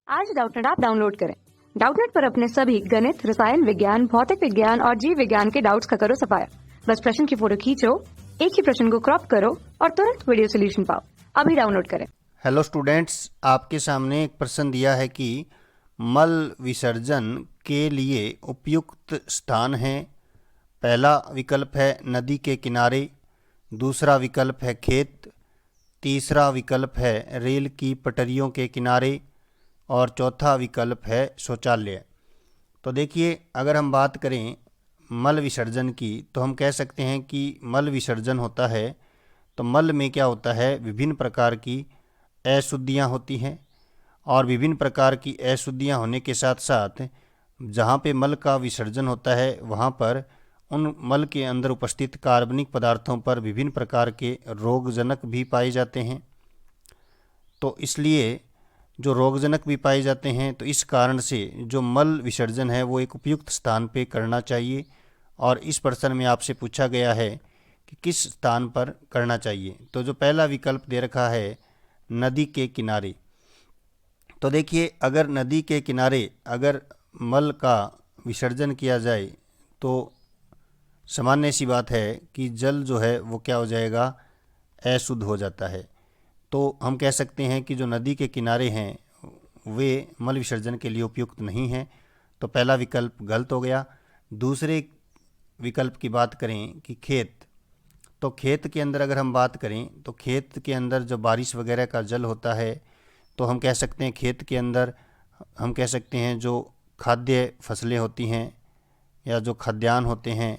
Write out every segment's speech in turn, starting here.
आज Doubtnut app download करें। Doubtnut पर अपने सभी गणित, रसायन विज्ञान, भौतिक विज्ञान और जीव विज्ञान के डाउट्स का करो सफाया। बस प्रश्न की फोटो खींचो, एक ही प्रश्न को क्रॉप करो और तुरंत वीडियो सोल्यूशन पाओ। अभी डाउनलोड करें। हेलो स्टूडेंट्स, आपके सामने एक प्रश्न दिया है कि मल विसर्जन के लिए उपयुक्त स्थान है। पहला विकल्प है नदी के किनारे, दूसरा विकल्प है खेत, तीसरा विकल्प है रेल की पटरियों के किनारे और चौथा विकल्प है शौचालय। तो देखिए, अगर हम बात करें मल विसर्जन की तो हम कह सकते हैं कि मल विसर्जन होता है तो मल में क्या होता है, विभिन्न प्रकार की अशुद्धियाँ होती हैं और विभिन्न प्रकार की अशुद्धियाँ होने के साथ साथ जहाँ पे मल का विसर्जन होता है वहाँ पर उन मल के अंदर उपस्थित कार्बनिक पदार्थों पर विभिन्न प्रकार के रोगजनक भी पाए जाते हैं। तो इसलिए जो रोगजनक भी पाए जाते हैं, तो इस कारण से जो मल विसर्जन है वो एक उपयुक्त स्थान पे करना चाहिए। और इस प्रश्न में आपसे पूछा गया है कि किस स्थान पर करना चाहिए। तो जो पहला विकल्प दे रखा है नदी के किनारे, तो देखिए, अगर नदी के किनारे अगर मल का विसर्जन किया जाए तो सामान्य सी बात है कि जल जो है वो क्या हो जाएगा, अशुद्ध हो जाता है। तो हम कह सकते हैं कि जो नदी के किनारे हैं वे मल विसर्जन के लिए उपयुक्त नहीं हैं। तो पहला विकल्प गलत हो गया। दूसरे विकल्प की बात करें कि खेत, तो खेत के अंदर अगर हम बात करें तो खेत के अंदर जो बारिश वगैरह का जल होता है तो हम कह सकते हैं खेत के अंदर हम कह सकते हैं जो खाद्य फसलें होती हैं या जो खाद्यान्न होते हैं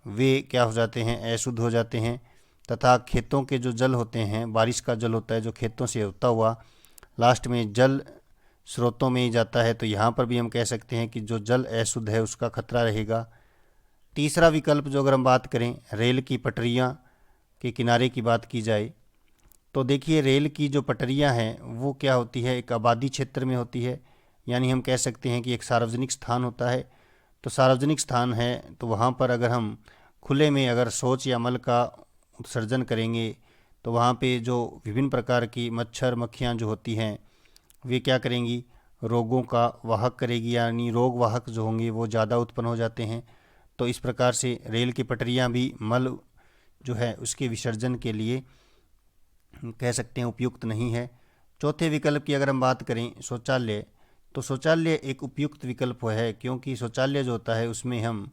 वे क्या हो जाते हैं, अशुद्ध हो जाते हैं। तथा खेतों के जो जल होते हैं, बारिश का जल होता है जो खेतों से होता हुआ लास्ट में जल स्रोतों में ही जाता है, तो यहाँ पर भी हम कह सकते हैं कि जो जल अशुद्ध है उसका खतरा रहेगा। तीसरा विकल्प जो अगर हम बात करें रेल की पटरियाँ के किनारे की बात की जाए, तो देखिए, रेल की जो पटरियाँ हैं वो क्या होती है, एक आबादी क्षेत्र में होती है, यानी हम कह सकते हैं कि एक सार्वजनिक स्थान होता है। तो सार्वजनिक स्थान है तो वहाँ पर अगर हम खुले में अगर शौच या मल का उत्सर्जन करेंगे तो वहाँ पे जो विभिन्न प्रकार की मच्छर मक्खियाँ जो होती हैं वे क्या करेंगी, रोगों का वाहक करेगी, यानी रोग वाहक जो होंगे वो ज़्यादा उत्पन्न हो जाते हैं। तो इस प्रकार से रेल की पटरियाँ भी मल जो है उसके विसर्जन के लिए कह सकते हैं उपयुक्त नहीं है। चौथे विकल्प की अगर हम बात करें शौचालय, तो शौचालय एक उपयुक्त विकल्प है, क्योंकि शौचालय जो होता है उसमें हम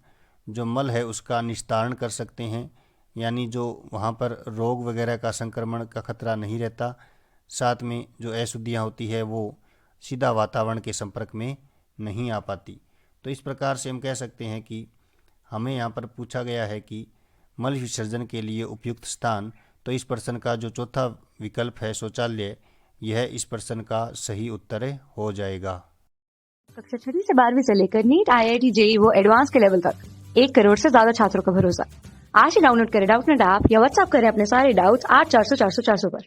जो मल है उसका निस्तारण कर सकते हैं, यानी जो वहाँ पर रोग वगैरह का संक्रमण का खतरा नहीं रहता। साथ में जो अशुद्धियाँ होती है वो सीधा वातावरण के संपर्क में नहीं आ पाती। तो इस प्रकार से हम कह सकते हैं कि हमें यहाँ पर पूछा गया है कि मल विसर्जन के लिए उपयुक्त स्थान, तो इस प्रश्न का जो चौथा विकल्प है शौचालय, यह इस प्रश्न का सही उत्तर हो जाएगा। कक्षा 6 से 12वीं से लेकर नीट, IIT, JEE वो एडवांस के लेवल तक 1 करोड़ से ज्यादा छात्रों का भरोसा। आज ही डाउनलोड करें डाउटनेट ऐप या व्हाट्सएप करें अपने सारे डाउट्स 8400 400 400 पर।